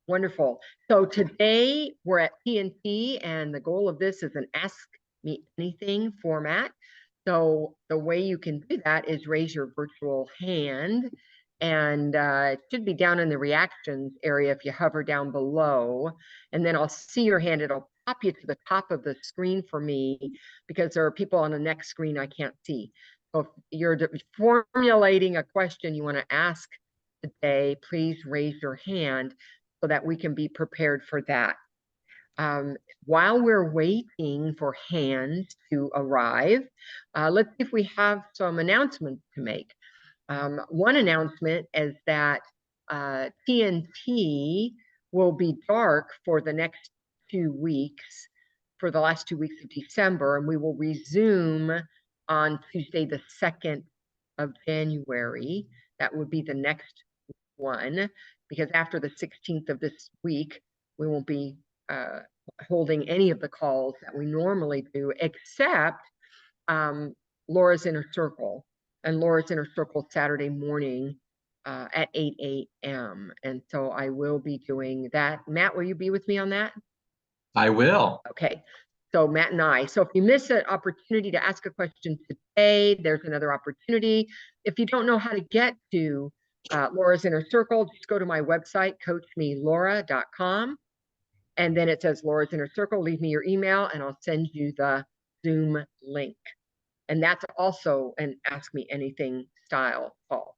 Wonderful. So today we're at TNT, and the goal of this is an Ask Me Anything format. So the way you can do that is raise your virtual hand, and it should be down in the reactions area if you hover down below, and then I'll see your hand. It'll pop you to the top of the screen for me because there are people on the next screen I can't see. So if you're formulating a question you want to ask today, please raise your hand so that we can be prepared for that. While we're waiting for hands to arrive, let's see if we have some announcements to make. One announcement is that TNT will be dark for the next 2 weeks, for the last 2 weeks of December, and we will resume on Tuesday, the 2nd of January. That would be the next one, because after the 16th of this week, we won't be holding any of the calls that we normally do, except Laura's Inner Circle. And Laura's Inner Circle Saturday morning at 8 a.m. And so I will be doing that. Matt, will you be with me on that? I will. Okay. So Matt and I. So if you miss an opportunity to ask a question today, there's another opportunity. If you don't know how to get to Laura's Inner Circle, just go to my website, coachmelaura.com. And then it says Laura's Inner Circle. Leave me your email and I'll send you the Zoom link. And that's also an Ask Me Anything style call.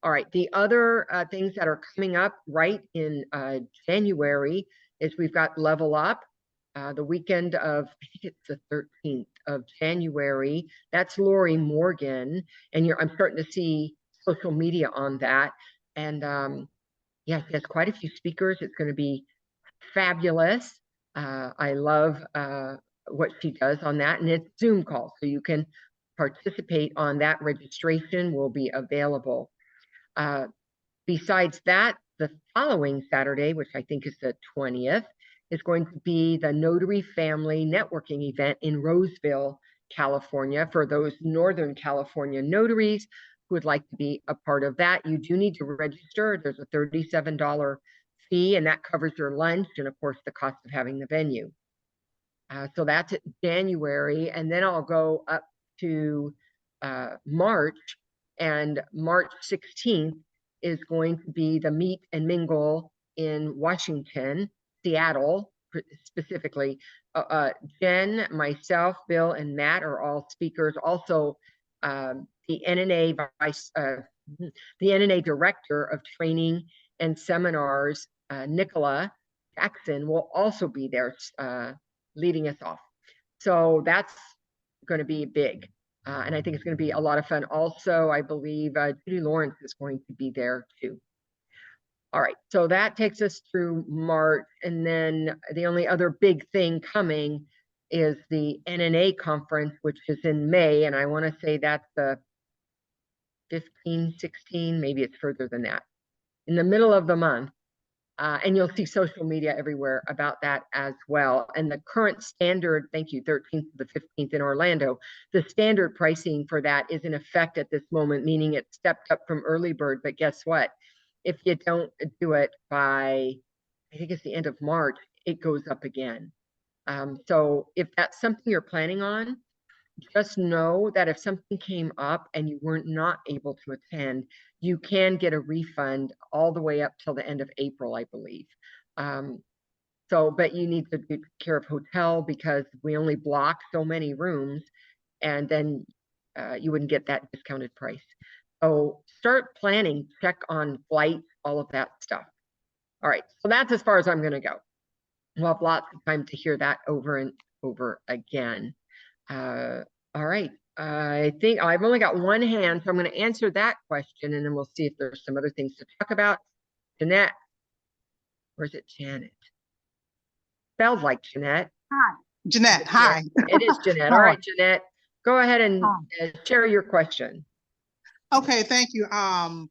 All right. The other things that are coming up right in January is we've got Level Up. The weekend of, I think it's the 13th of January. That's Lori Morgan. And I'm starting to see social media on that. And yes, there's quite a few speakers. It's going to be fabulous. I love what she does on that, and it's Zoom call, so you can participate on that. Registration will be available. Besides that, the following Saturday, which I think is the 20th, is going to be the Notary Family Networking event in Roseville, California. For those Northern California notaries who would like to be a part of that, you do need to register. There's a $37 fee, and that covers your lunch and, of course, the cost of having the venue. So that's January, and then I'll go up to March, and March 16th is going to be the Meet and Mingle in Washington, Seattle specifically. Jen, myself, Bill, and Matt are all speakers. Also, the NNA Director of Training and Seminars, Nicola Jackson, will also be there leading us off. So that's going to be big. And I think it's going to be a lot of fun. Also, I believe Judy Lawrence is going to be there too. All right, so that takes us through March. And then the only other big thing coming is the NNA conference, which is in May. And I want to say that's the 15, 16, maybe it's further than that, in the middle of the month. And you'll see social media everywhere about that as well. And the current standard, thank you, 13th to the 15th in Orlando, the standard pricing for that is in effect at this moment, meaning it stepped up from early bird. But guess what? If you don't do it by, I think it's the end of March, it goes up again. So if that's something you're planning on, just know that if something came up and you were not able to attend, you can get a refund all the way up till the end of April, I believe. But you need to take care of hotel because we only block so many rooms, and then you wouldn't get that discounted price. So start planning, check on flights, all of that stuff. All right, so that's as far as I'm going to go. We'll have lots of time to hear that over and over again. All right, I think I've only got one hand, so I'm going to answer that question, and then we'll see if there's some other things to talk about. Jeanette, where's it? Janet. Sounds like Jeanette. Hi, Jeanette. Hi. It is Jeanette. All right, Jeanette, go ahead and share your question. Okay, thank you. I'm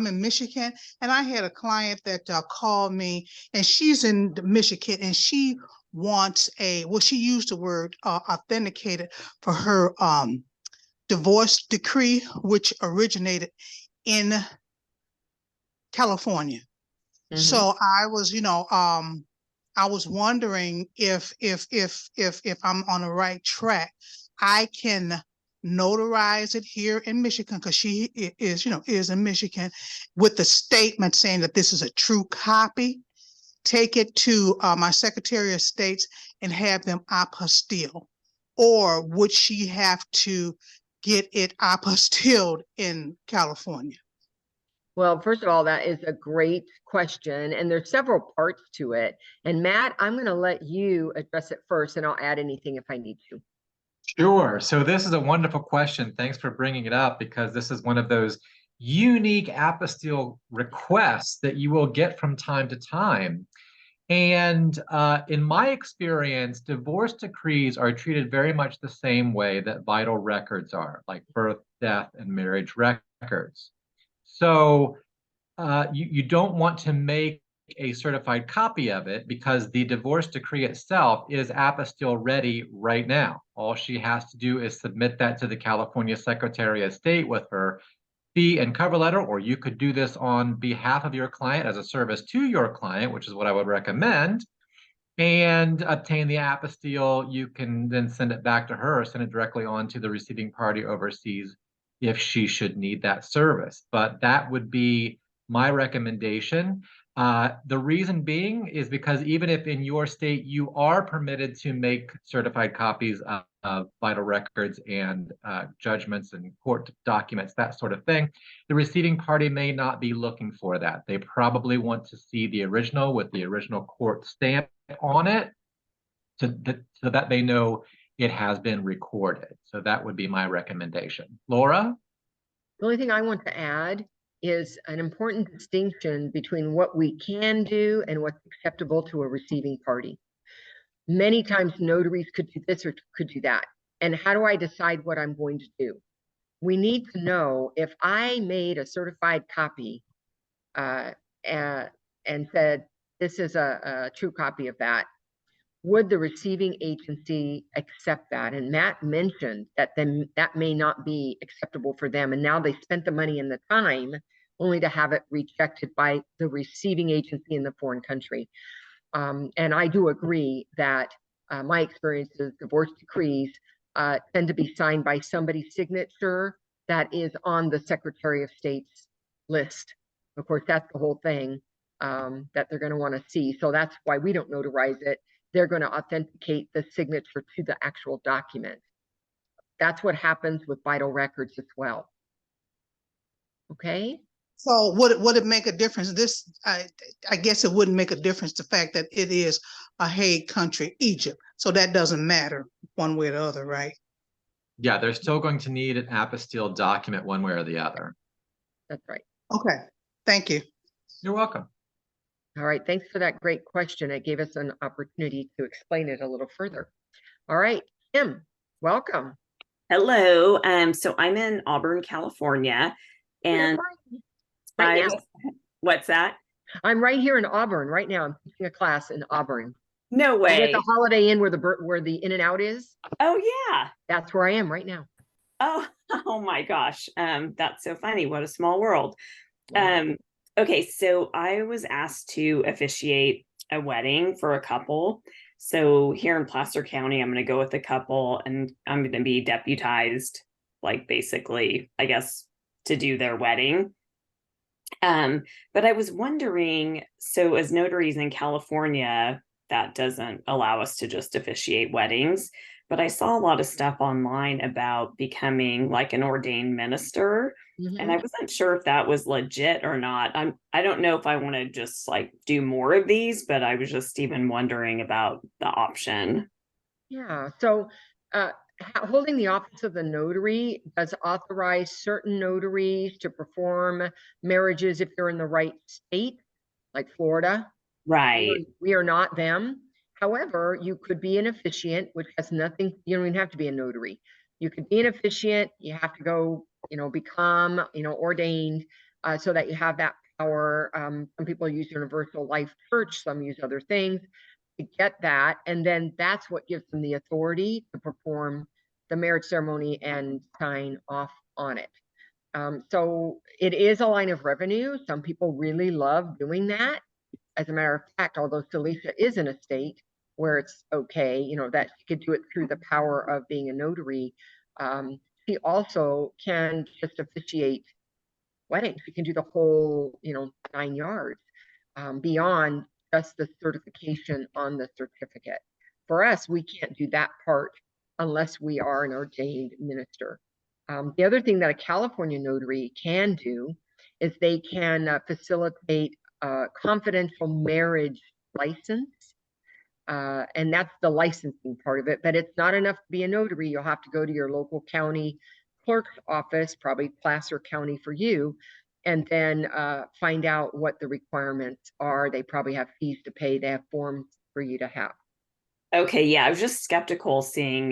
in Michigan, and I had a client that called me, and she's in Michigan, and she wants she used the word authenticated for her divorce decree, which originated in California. So I was, I was wondering if I'm on the right track. I can notarize it here in Michigan because she is, is in Michigan with the statement saying that this is a true copy. Take it to my Secretary of States and have them apostille, or would she have to get it apostilled in California? Well, first of all, that is a great question, and there's several parts to it. And Matt, I'm going to let you address it first, and I'll add anything if I need to. Sure. So this is a wonderful question. Thanks for bringing it up because this is one of those unique apostille requests that you will get from time to time. And in my experience, divorce decrees are treated very much the same way that vital records are, like birth, death, and marriage records. So you don't want to make a certified copy of it because the divorce decree itself is apostille ready right now. All she has to do is submit that to the California Secretary of State with her fee and cover letter, or you could do this on behalf of your client as a service to your client, which is what I would recommend, and obtain the apostille. You can then send it back to her, or send it directly on to the receiving party overseas if she should need that service. But that would be my recommendation. The reason being is because even if in your state you are permitted to make certified copies of vital records and judgments and court documents, that sort of thing, the receiving party may not be looking for that. They probably want to see the original with the original court stamp on it so that they know it has been recorded. So that would be my recommendation. Laura? The only thing I want to add is an important distinction between what we can do and what's acceptable to a receiving party. Many times notaries could do this or could do that. And how do I decide what I'm going to do? We need to know if I made a certified copy and said, this is a true copy of that, would the receiving agency accept that? And Matt mentioned that then that may not be acceptable for them. And now they spent the money and the time only to have it rejected by the receiving agency in the foreign country. And I do agree that my experience is divorce decrees tend to be signed by somebody's signature that is on the Secretary of State's list. Of course, that's the whole thing that they're going to want to see. So that's why we don't notarize it. They're going to authenticate the signature to the actual document. That's what happens with vital records as well. Okay. So would it make a difference? This, I guess it wouldn't make a difference, the fact that it is a Hague country, Egypt. So that doesn't matter one way or the other, right? Yeah, they're still going to need an apostille document one way or the other. That's right. Okay, thank you. You're welcome. All right, thanks for that great question. It gave us an opportunity to explain it a little further. All right, Kim, welcome. Hello. So I'm in Auburn, California, and what's that? I'm right here in Auburn right now. I'm teaching a class in Auburn. No way. At the Holiday Inn where the In-N-Out is. Oh yeah. That's where I am right now. Oh my gosh. That's so funny. What a small world. Okay, so I was asked to officiate a wedding for a couple. So here in Placer County, I'm going to go with a couple and I'm going to be deputized, like basically, I guess, to do their wedding. But I was wondering, so as notaries in California, that doesn't allow us to just officiate weddings. But I saw a lot of stuff online about becoming like an ordained minister. And I wasn't sure if that was legit or not. I don't know if I want to just like do more of these, but I was just even wondering about the option. Yeah. So holding the office of the notary does authorize certain notaries to perform marriages if you're in the right state, like Florida. Right. We are not them. However, you could be an officiant, which has nothing, you don't even have to be a notary. You could be an officiant, you have to go, become, ordained so that you have that power. Some people use Universal Life Church, some use other things to get that. And then that's what gives them the authority to perform the marriage ceremony and sign off on it. So it is a line of revenue. Some people really love doing that. as a matter of fact, although Celicia is in a state where it's okay, you know, that she could do it through the power of being a notary, she also can just officiate weddings. She can do the whole, you know, 9 yards, beyond just the certification on the certificate. For us, we can't do that part unless we are an ordained minister. The other thing that a California notary can do is they can facilitate a confidential marriage license. And that's the licensing part of it, but it's not enough to be a notary. You'll have to go to your local county clerk's office, probably Placer County for you, and then find out what the requirements are. They probably have fees to pay. They have forms for you to have. Okay, yeah, I was just skeptical seeing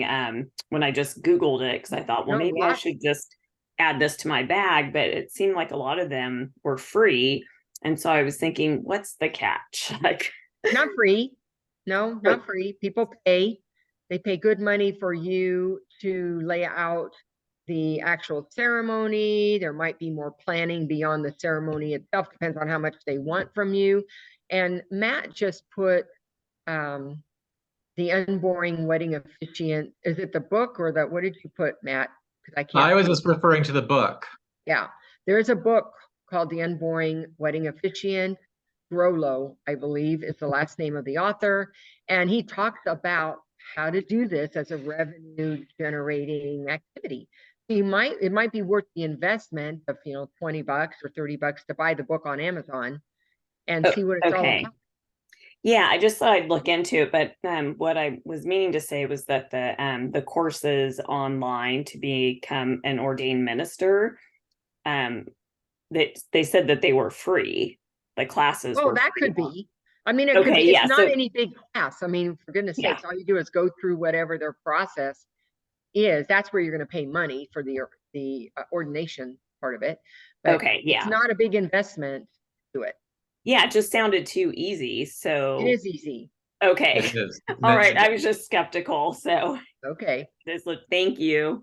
when I just Googled it, because I thought, well, No, maybe I should just add this to my bag, but it seemed like a lot of them were free. And so I was thinking, what's the catch? Like, not free. No, not free. People pay. They pay good money for you to lay out the actual ceremony. There might be more planning beyond the ceremony itself. Depends on how much they want from you. And Matt just put the Unboring Wedding Officiant. Is it the book or what did you put, Matt? Because I can't. I was just referring to the book. Yeah, there's a book called The Unboring Wedding Officiant. Grollo, I believe, is the last name of the author. And he talks about how to do this as a revenue generating activity. It might be worth the investment of, you know, $20 or $30 to buy the book on Amazon and see what it's all about. Yeah, I just thought I'd look into it, but what I was meaning to say was that the courses online to become an ordained minister, they said that they were free. The classes were that free. could be. I mean, it could be. It's not any big class. I mean, for goodness sakes, all you do is go through whatever their process is. That's where you're going to pay money for the ordination part of it. But it's not a big investment to it. Yeah, it just sounded too easy. So it is easy. Okay. It is. All right. I was just skeptical. So okay. Thank you.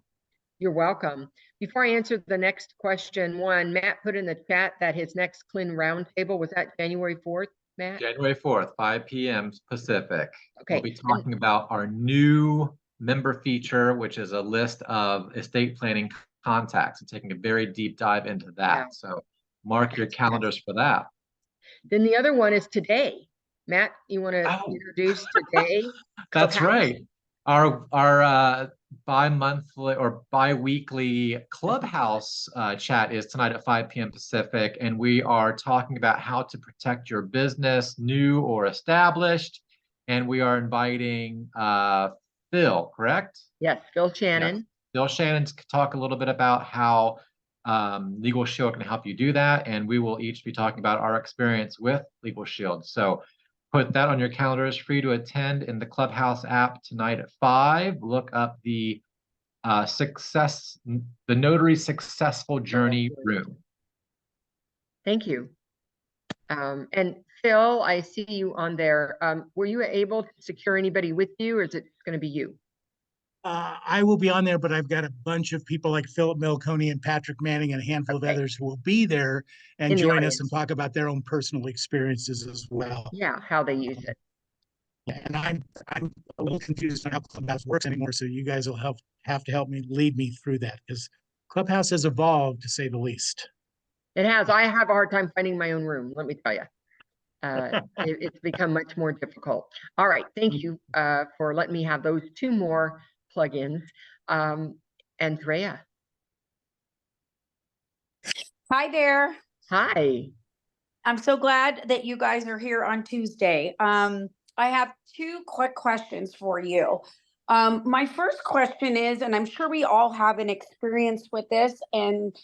You're welcome. Before I answer the next question, Matt put in the chat that his next CLIN roundtable was that January 4th, Matt? January 4th, 5 p.m. Pacific. Okay. We'll be talking about our new member feature, which is a list of estate planning contacts, and taking a very deep dive into that. Yeah. So mark your calendars for that. Then the other one is today. Matt, you want to introduce today? That's right. Our bi-monthly or bi-weekly Clubhouse chat is tonight at 5 p.m. Pacific, and we are talking about how to protect your business, new or established. And we are inviting Phil, correct? Yes, Phil Shannon. Yes. Phil Shannon to talk a little bit about how Legal Shield can help you do that, and we will each be talking about our experience with Legal Shield. So put that on your calendars. Free to attend in the Clubhouse app tonight at 5. Look up the Notary Successful Journey room. Thank you. And Phil, I see you on there. Were you able to secure anybody with you, or is it going to be you? I will be on there, but I've got a bunch of people like Philip Milcone and Patrick Manning and a handful of others who will be there and join us and talk about their own personal experiences as well. Yeah, how they use it. And I'm a little confused on how Clubhouse works anymore, so you guys will have to help me lead me through that, because Clubhouse has evolved, to say the least. It has. I have a hard time finding my own room, let me tell you. It's become much more difficult. All right, thank you for letting me have those 2 more plugins. Andrea. Hi there. Hi. I'm so glad that you guys are here on Tuesday. I have 2 quick questions for you. My first question is, and I'm sure we all have an experience with this, and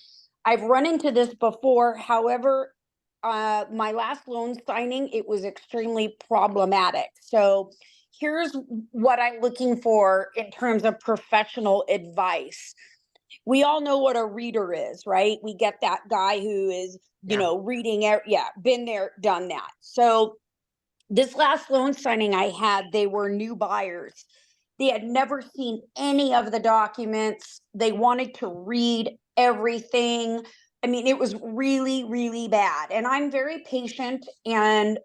I've run into this before. However, my last loan signing, it was extremely problematic. So here's what I'm looking for in terms of professional advice. We all know what a reader is, right? We get that guy who is, you know, reading, been there, done that. So this last loan signing I had, they were new buyers. They had never seen any of the documents. They wanted to read everything. I mean, it was really, really bad. And I'm very patient, and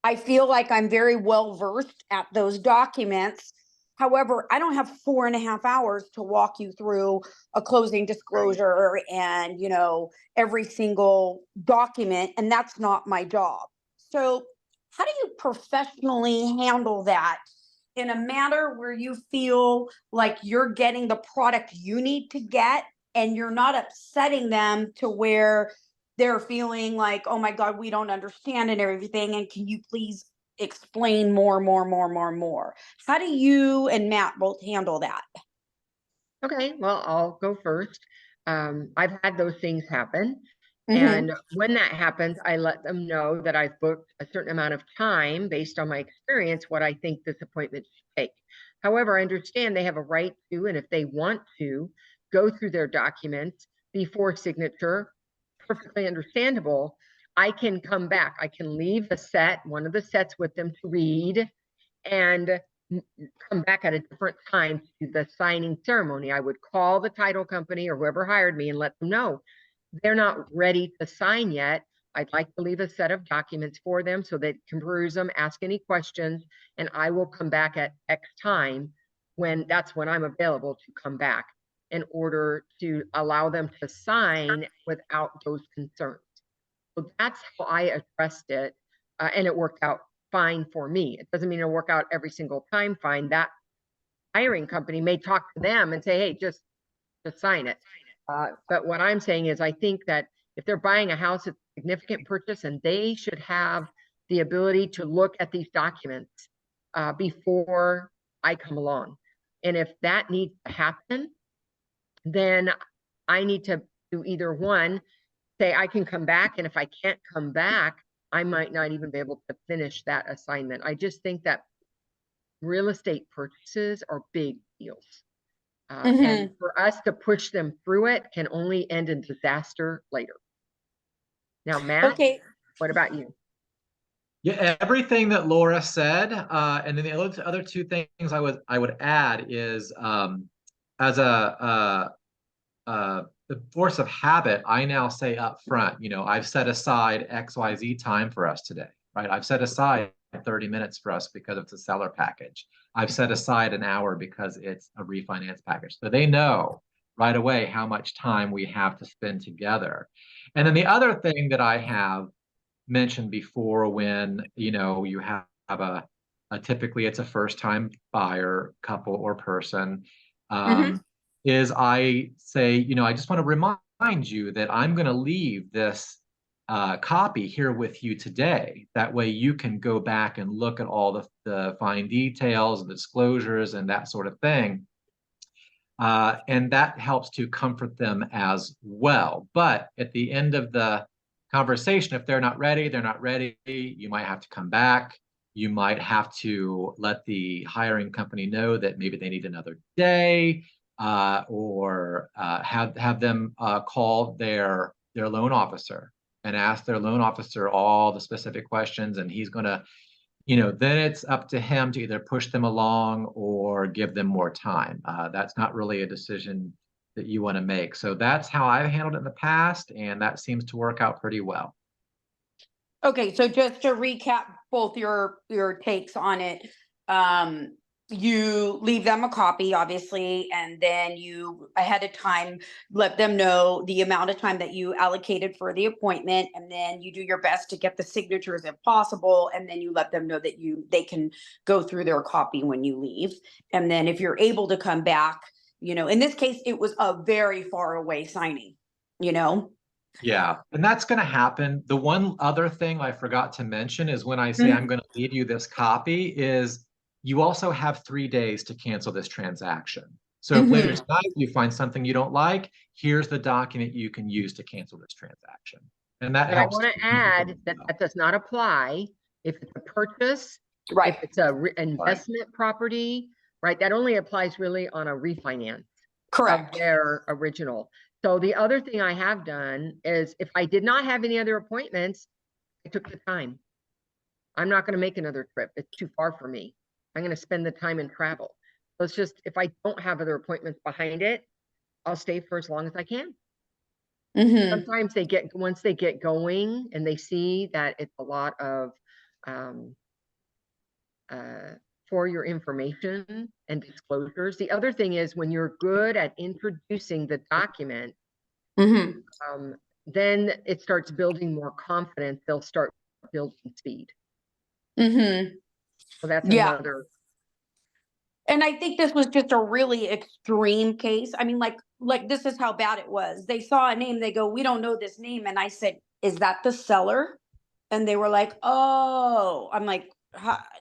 I feel like I'm very well versed at those documents. However, I don't have 4.5 hours to walk you through a closing disclosure and, every single document, and that's not my job. So how do you professionally handle that in a manner where you feel like you're getting the product you need to get and you're not upsetting them to where they're feeling like, oh my God, we don't understand and everything. And can you please explain more? How do you and Matt both handle that? Okay, well, I'll go first. I've had those things happen. Mm-hmm. And when that happens, I let them know that I've booked a certain amount of time based on my experience, what I think this appointment should take. However, I understand they have a right to, and if they want to, go through their documents before signature, perfectly understandable. I can come back. I can leave a set, one of the sets with them to read, and come back at a different time to the signing ceremony. I would call the title company or whoever hired me and let them know they're not ready to sign yet. I'd like to leave a set of documents for them so they can peruse them, ask any questions, and I will come back at X time when I'm available to come back in order to allow them to sign without those concerns. So that's how I addressed it, and it worked out fine for me. It doesn't mean it'll work out every single time fine. That hiring company may talk to them and say, hey, just sign it. But what I'm saying is I think that if they're buying a house, it's a significant purchase, and they should have the ability to look at these documents before I come along. And if that needs to happen, then I need to do either one, say I can come back, and if I can't come back, I might not even be able to finish that assignment. I just think that real estate purchases are big deals. And for us to push them through it can only end in disaster later. Now, Matt, Okay. what about you? Yeah, everything that Laura said, and then the other two things I would add is as the force of habit, I now say up front, I've set aside XYZ time for us today, right? I've set aside 30 minutes for us because it's a seller package. I've set aside an hour because it's a refinance package. So they know right away how much time we have to spend together. And then the other thing that I have mentioned before, when you have a typically it's a first-time buyer couple or person, is I say, I just want to remind you that I'm going to leave this copy here with you today. That way you can go back and look at all the fine details and disclosures and that sort of thing. And that helps to comfort them as well. But at the end of the conversation, if they're not ready, they're not ready. You might have to come back. You might have to let the hiring company know that maybe they need another day, or have them call their loan officer and ask their loan officer all the specific questions, and he's going to, then it's up to him to either push them along or give them more time. That's not really a decision that you want to make. So that's how I've handled it in the past, and that seems to work out pretty well. Okay, so just to recap both your takes on it, you leave them a copy, obviously, and then you ahead of time let them know the amount of time that you allocated for the appointment, and then you do your best to get the signatures if possible, and then you let them know that they can go through their copy when you leave. And then if you're able to come back, in this case, it was a very far away signing, Yeah, and that's going to happen. The one other thing I forgot to mention is when I say I'm going to leave you this copy, is you also have 3 days to cancel this transaction. So if later tonight you find something you don't like, here's the document you can use to cancel this transaction. And that helps. I want to add that does not apply if it's a purchase, right? If it's a investment property, right? That only applies really on a refinance. Correct. Of their original. So the other thing I have done is, if I did not have any other appointments, I took the time. I'm not going to make another trip. It's too far for me. I'm going to spend the time and travel. So it's just, if I don't have other appointments behind it, I'll stay for as long as I can. Sometimes once they get going and they see that it's a lot of um, for your information and disclosures. The other thing is when you're good at introducing the document, then it starts building more confidence. They'll start building speed. So that's another. And I think this was just a really extreme case. I mean, like this is how bad it was. They saw a name, they go, we don't know this name. And I said, is that the seller? And they were like, oh, I'm like,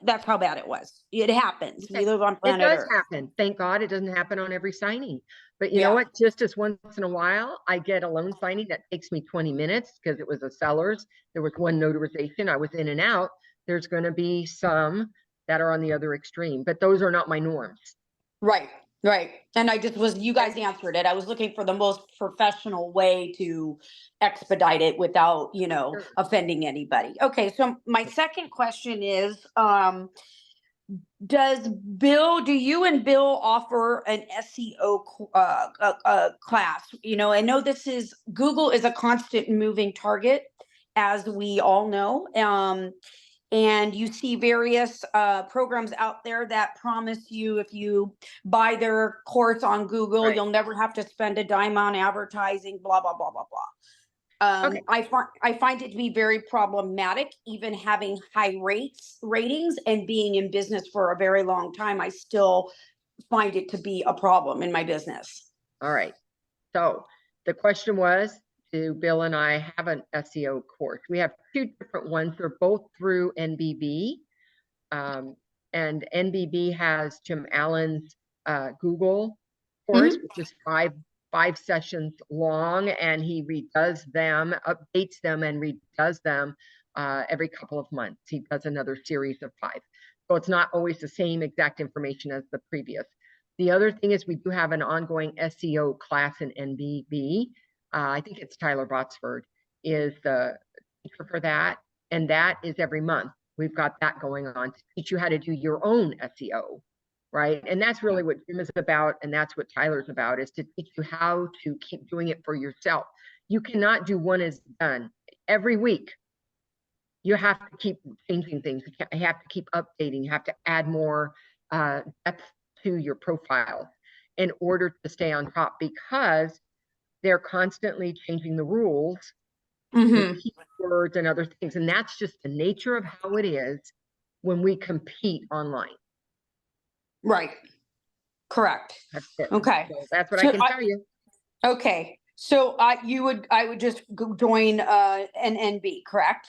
that's how bad it was. It happens. We live on planet Earth. It does happen. Thank God it doesn't happen on every signing. But you know what? Just as once in a while, I get a loan signing that takes me 20 minutes because it was a seller's. There was one notarization. I was in and out. There's going to be some that are on the other extreme, but those are not my norms. Right. And you guys answered it. I was looking for the most professional way to expedite it without, offending anybody. Okay. So my second question is, do you and Bill offer an SEO class? I know Google is a constant moving target, as we all know. And you see various programs out there that promise you if you buy their course on Google, you'll never have to spend a dime on advertising, blah, blah, blah, blah, blah. I find it to be very problematic, even having high ratings and being in business for a very long time. I still find it to be a problem in my business. All right. So the question was, do Bill and I have an SEO course? We have two different ones. They're both through NBB. And NBB has Jim Allen's Google course, which is five sessions long, and he redoes them, updates them, and redoes them every couple of months. He does another series of 5. So it's not always the same exact information as the previous. The other thing is we do have an ongoing SEO class in NBB. I think it's Tyler Botsford is the teacher for that. And that is every month. We've got that going on to teach you how to do your own SEO, right? And that's really what Jim is about. And that's what Tyler's about, is to teach you how to keep doing it for yourself. You cannot do one as done. Every week, you have to keep changing things. You have to keep updating. You have to add more depth to your profile in order to stay on top, because they're constantly changing the rules, keywords and other things. And that's just the nature of how it is when we compete online. Right. Correct. That's it. Okay. So that's what I can tell you. Okay. So I would just join an NB, correct?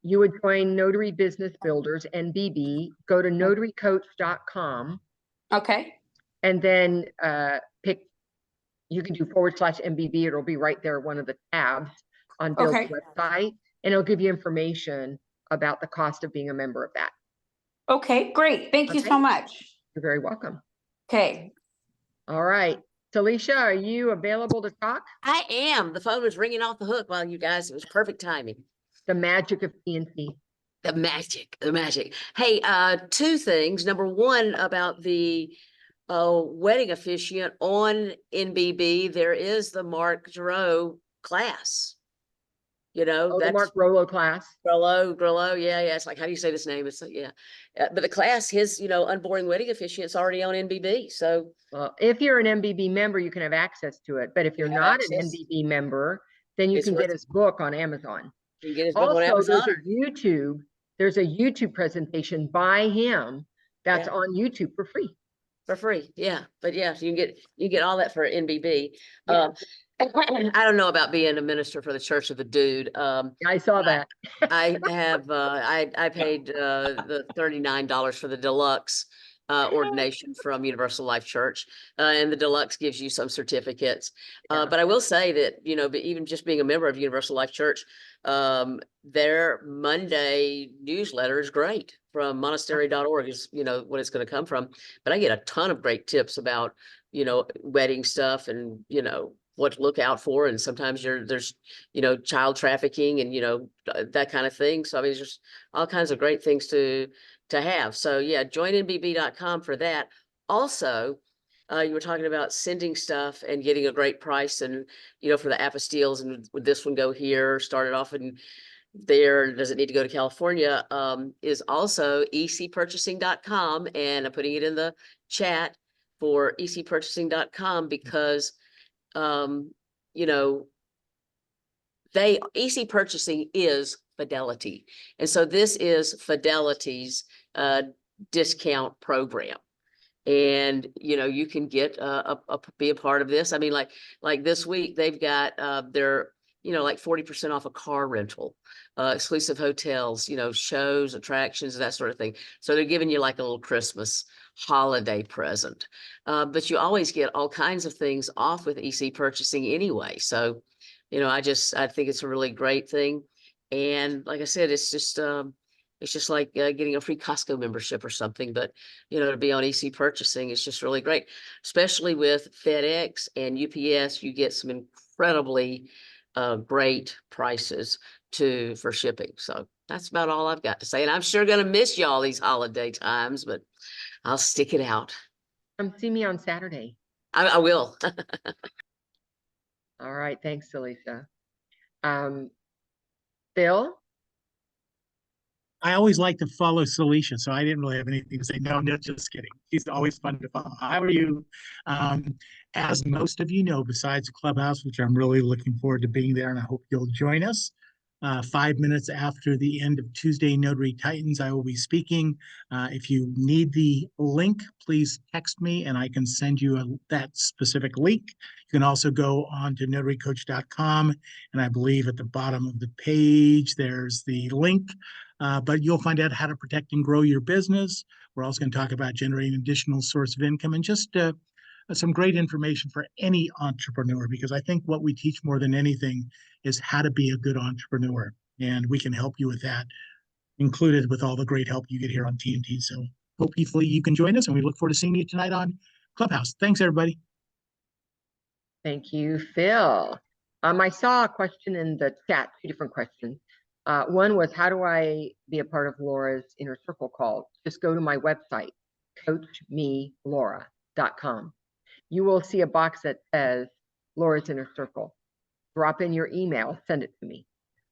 You would join Notary Business Builders, NBB, go to notarycoach.com. Okay. And then you can do /MBB. It'll be right there, one of the tabs on Bill's website, and it'll give you information about the cost of being a member of that. Okay, great. Thank you so much. You're very welcome. Okay. All right. Talisha, are you available to talk? I am. The phone was ringing off the hook while you guys, it was perfect timing. The magic of PNC. The magic. Hey, 2 things. Number one, about the wedding officiant on NBB, there is the Mark Giroux class. That's the Mark Grollo class. Grollo, yeah. It's like, how do you say this name? It's yeah. But the class, his, unboring wedding officiant's already on NBB. So, well, if you're an NBB member, you can have access to it. But if you're not an NBB member, then you can get his book on Amazon. You can get his book on Amazon. There's a YouTube presentation by him that's on YouTube for free. For free, yeah. But yeah, you get all that for NBB. Yeah. I don't know about being a minister for the Church of the Dude. I saw that. I have I paid the $39 for the deluxe ordination from Universal Life Church, and the deluxe gives you some certificates. But I will say that but even just being a member of Universal Life Church, their Monday newsletter is great. From monastery.org is what it's going to come from. But I get a ton of great tips about wedding stuff and what to look out for, and sometimes there's child trafficking and that kind of thing. So I mean, there's just all kinds of great things to have. So yeah, join nbb.com for that. Also, you were talking about sending stuff and getting a great price, and for the apostilles, and would this one go here? Started off in there doesn't need to go to California, is also ecpurchasing.com. And I'm putting it in the chat for ecpurchasing.com because, you know, EC Purchasing is Fidelity. And so this is Fidelity's discount program. And, you know, you can get be a part of this. I mean, like this week, they've got their, you know, like 40% off a car rental, exclusive hotels, you know, shows, attractions, that sort of thing. So they're giving you like a little Christmas holiday present. But you always get all kinds of things off with EC Purchasing anyway. So, you know, I think it's a really great thing. And like I said, it's just like getting a free Costco membership or something, but, you know, to be on EC Purchasing is just really great, especially with FedEx and UPS. You get some incredibly great prices for shipping. So that's about all I've got to say. And I'm sure going to miss y'all these holiday times, but I'll stick it out. Come see me on Saturday. I will. All right. Thanks, Alicia. Bill? I always like to follow Celicia, so I didn't really have anything to say. No, just kidding. She's always fun to follow. How are you? As most of you know, besides Clubhouse, which I'm really looking forward to being there, and I hope you'll join us. 5 minutes after the end of Tuesday Notary Titans, I will be speaking. If you need the link, please text me and I can send you that specific link. You can also go on to notarycoach.com, and I believe at the bottom of the page, there's the link. But you'll find out how to protect and grow your business. We're also going to talk about generating additional source of income and just some great information for any entrepreneur, because I think what we teach more than anything is how to be a good entrepreneur. And we can help you with that, included with all the great help you get here on TNT. So hopefully you can join us, and we look forward to seeing you tonight on Clubhouse. Thanks, everybody. Thank you, Phil. I saw a question in the chat, 2 different questions. One was, how do I be a part of Laura's Inner Circle call? Just go to my website, coachmelaura.com. You will see a box that says Laura's Inner Circle. Drop in your email, send it to me.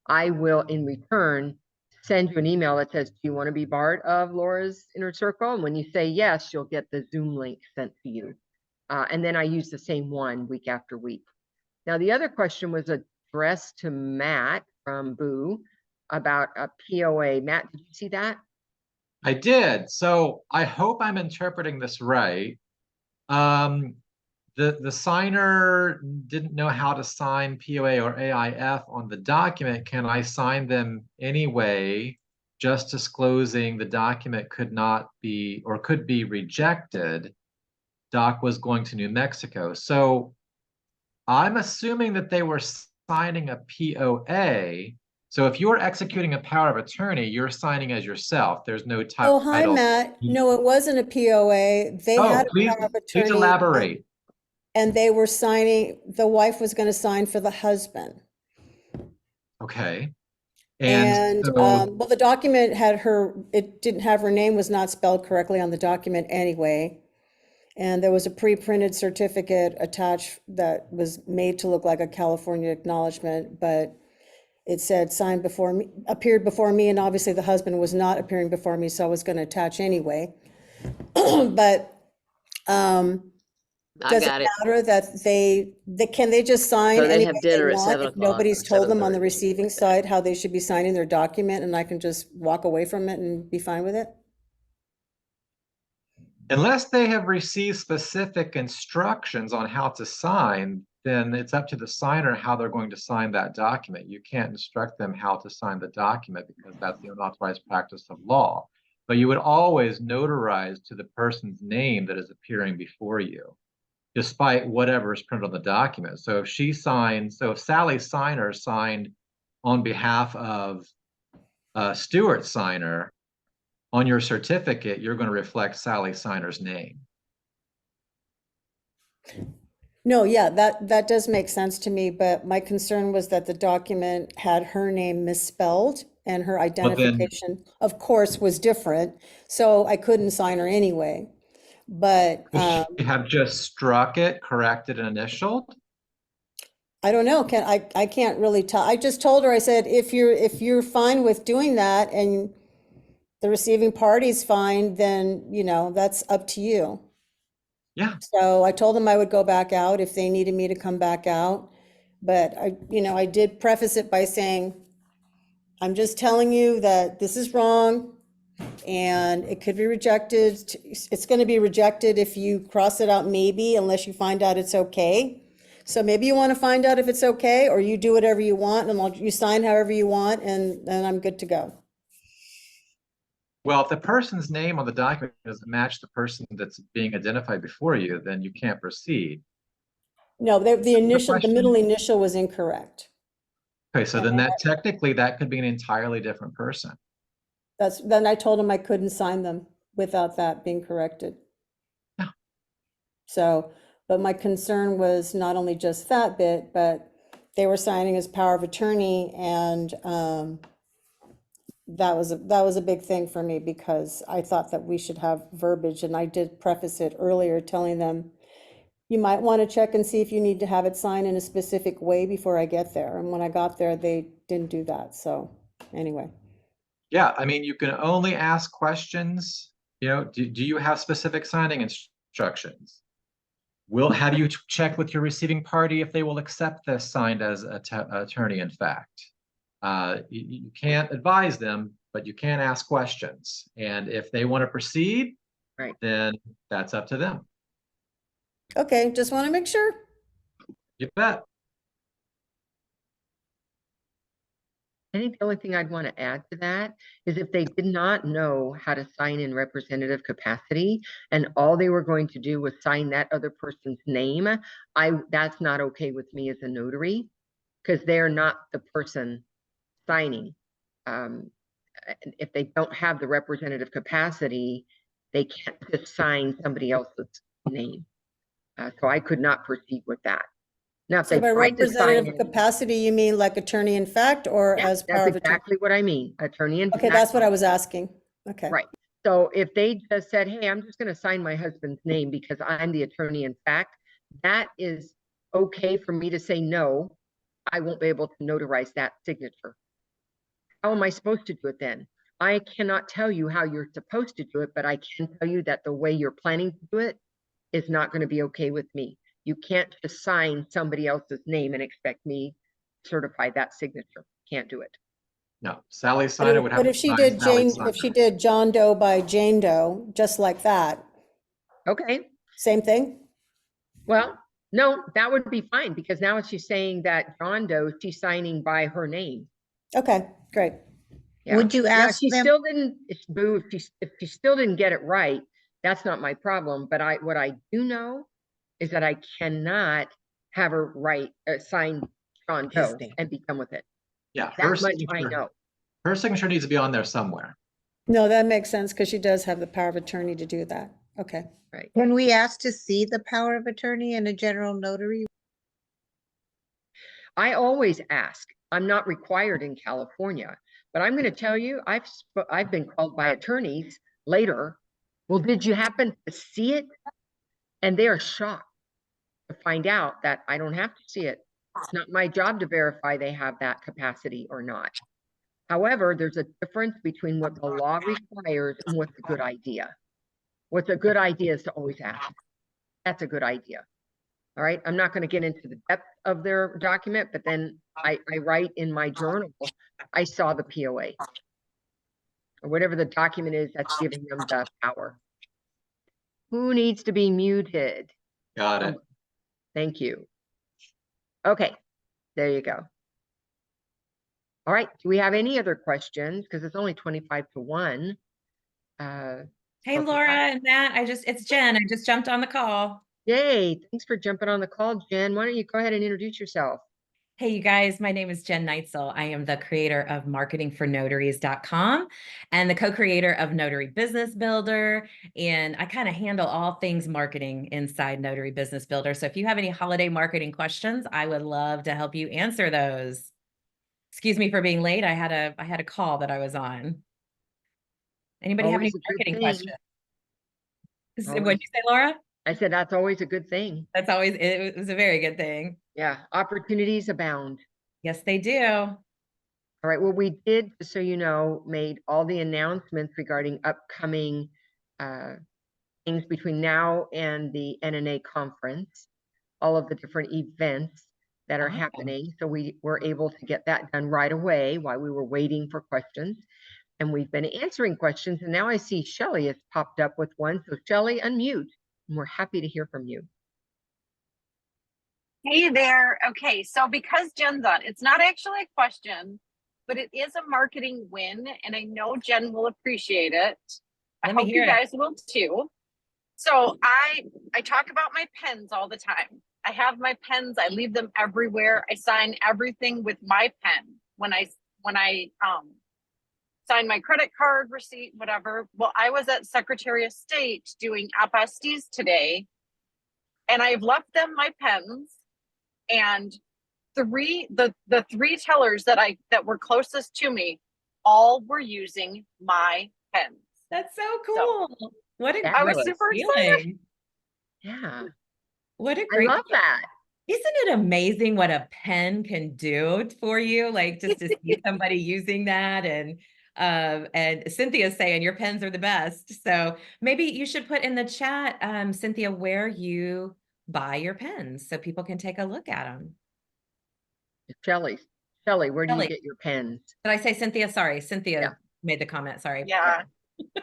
I will, in return, send you an email that says, do you want to be part of Laura's Inner Circle? And when you say yes, you'll get the Zoom link sent to you. And then I use the same one week after week. Now, the other question was addressed to Matt from Boo about a POA. Matt, did you see that? I did. So I hope I'm interpreting this right. The signer didn't know how to sign POA or AIF on the document. Can I sign them anyway, just disclosing the document could not be or could be rejected? Doc was going to New Mexico. So I'm assuming that they were signing a POA. So if you're executing a power of attorney, you're signing as yourself. There's no title. Oh, hi, Matt. No, it wasn't a POA. They had a power of attorney. Please elaborate. And they were signing, the wife was going to sign for the husband. Okay. And well, the document had it didn't have her name, was not spelled correctly on the document anyway. And there was a pre-printed certificate attached that was made to look like a California acknowledgement, but it said signed before me, appeared before me, and obviously the husband was not appearing before me, so I was going to attach anyway. But does it matter that they can they just sign So they any have way dinner they at want 7 if nobody's o'clock or told them on the 7:30. receiving side how they should be signing their document, and I can just walk away from it and be fine with it? Unless they have received specific instructions on how to sign, then it's up to the signer how they're going to sign that document. You can't instruct them how to sign the document because that's the unauthorized practice of law. But you would always notarize to the person's name that is appearing before you, despite whatever is printed on the document. So if she signs, so if Sally Signer signed on behalf of Stuart Signer, on your certificate, you're going to reflect Sally Signer's name. No, yeah, that does make sense to me, but my concern was that the document had her name misspelled and her identification, of course, was different, so I couldn't sign her anyway. But you have just struck it, corrected, and initialed? I don't know, I can't really tell. I just told her, I said, if you're fine with doing that and the receiving party's fine, then, that's up to you. Yeah. So I told them I would go back out if they needed me to come back out. But I did preface it by saying, I'm just telling you that this is wrong and it could be rejected. It's going to be rejected if you cross it out maybe, unless you find out it's okay. So maybe you want to find out if it's okay, or you do whatever you want and you sign however you want, and then I'm good to go. Well, if the person's name on the document doesn't match the person that's being identified before you, then you can't proceed. No, the question? middle initial was incorrect. Okay, so then that technically that could be an entirely different person. Then I told him I couldn't sign them without that being corrected. Yeah. So, but my concern was not only just that bit, but they were signing as power of attorney, and that was a big thing for me, because I thought that we should have verbiage, and I did preface it earlier telling them, you might want to check and see if you need to have it signed in a specific way before I get there. And when I got there, they didn't do that. So anyway. Yeah, I mean, you can only ask questions. Do you have specific signing instructions? Have you checked with your receiving party if they will accept this signed as attorney in fact? You can't advise them, but you can ask questions. And if they want to proceed, Right. then that's up to them. Okay, just want to make sure. You bet. I think the only thing I'd want to add to that is if they did not know how to sign in representative capacity and all they were going to do was sign that other person's name, that's not okay with me as a notary, because they're not the person signing. If they don't have the representative capacity, they can't just sign somebody else's name. So I could not proceed with that. Now, if So they by tried to sign representative capacity, you mean like attorney in fact, or yeah, as that's power of attorney? exactly what I mean. Attorney in Okay, fact. that's what I was asking. Okay. Right. So if they just said, hey, I'm just going to sign my husband's name because I'm the attorney in fact, that is okay for me to say no, I won't be able to notarize that signature. How am I supposed to do it then? I cannot tell you how you're supposed to do it, but I can tell you that the way you're planning to do it is not going to be okay with me. You can't just sign somebody else's name and expect me to certify that signature. Can't do it. No, Sally Signer would have But to if she sign did Sally if she Signer. did John Doe by Jane Doe, just like that, Okay. same thing? Well, no, that would be fine, because now she's saying that John Doe, she's signing by her name. Okay, great. Yeah. Would you ask she them? still didn't, boo, if she still didn't get it right, that's not my problem. But what I do know is that I cannot have her sign John His Doe name. and be done with it. Yeah, That much I know. her signature needs to be on there somewhere. No, that makes sense, because she does have the power of attorney to do that. Okay. Right. Can we ask to see the power of attorney in a general notary? I always ask. I'm not required in California, but I'm going to tell you, I've been called by attorneys later. Well, did you happen to see it? And they are shocked to find out that I don't have to see it. It's not my job to verify they have that capacity or not. However, there's a difference between what the law requires and what's a good idea. What's a good idea is to always ask. That's a good idea. All right. I'm not going to get into the depth of their document, but then I write in my journal, I saw the POA or whatever the document is that's giving them the power. Who needs to be muted? Got it. Thank you. Okay. There you go. All right. Do we have any other questions? Because it's only 25 to 1. Hey, Laura and Matt, it's Jen. I just jumped on the call. Yay. Thanks for jumping on the call, Jen. Why don't you go ahead and introduce yourself? Hey, you guys, my name is Jen Neitzel. I am the creator of marketingfornotaries.com and the co-creator of Notary Business Builder. And I kind of handle all things marketing inside Notary Business Builder. So if you have any holiday marketing questions, I would love to help you answer those. Excuse me for being late. I had a call that I was on. Anybody have any Always a good marketing thing. questions? Always. What'd you say, Laura? I said, that's always a good thing. That's always, it was a very good thing. Yeah, opportunities abound. Yes, they do. All right, well, we did, just so you know, made all the announcements regarding upcoming things between now and the NNA conference, all of the different events that are Awesome. happening. So we were able to get that done right away while we were waiting for questions. And we've been answering questions. And now I see Shelley has popped up with one. So Shelley, unmute. And we're happy to hear from you. Hey there. Okay, so because Jen's on, it's not actually a question, but it is a marketing win, and I know Jen will appreciate it. I hope you guys will too. So I talk about my pens all the time. I have my pens. I leave them everywhere. I sign everything with my pen when I sign my credit card receipt, whatever. Well, I was at Secretary of State doing apostilles today, and I've left them my pens. And the three tellers that were closest to me all were using my pens. That's so cool. So, What a I was great super feeling. excited. Yeah. What a great, I love that. Isn't it amazing what a pen can do for you? Like just to see somebody using that, and Cynthia's saying your pens are the best. So maybe you should put in the chat, Cynthia, where you buy your pens so people can take a look at them. Shelley, where do you get your pens? Did I say Cynthia? Sorry, Cynthia made the comment. Sorry. Yeah.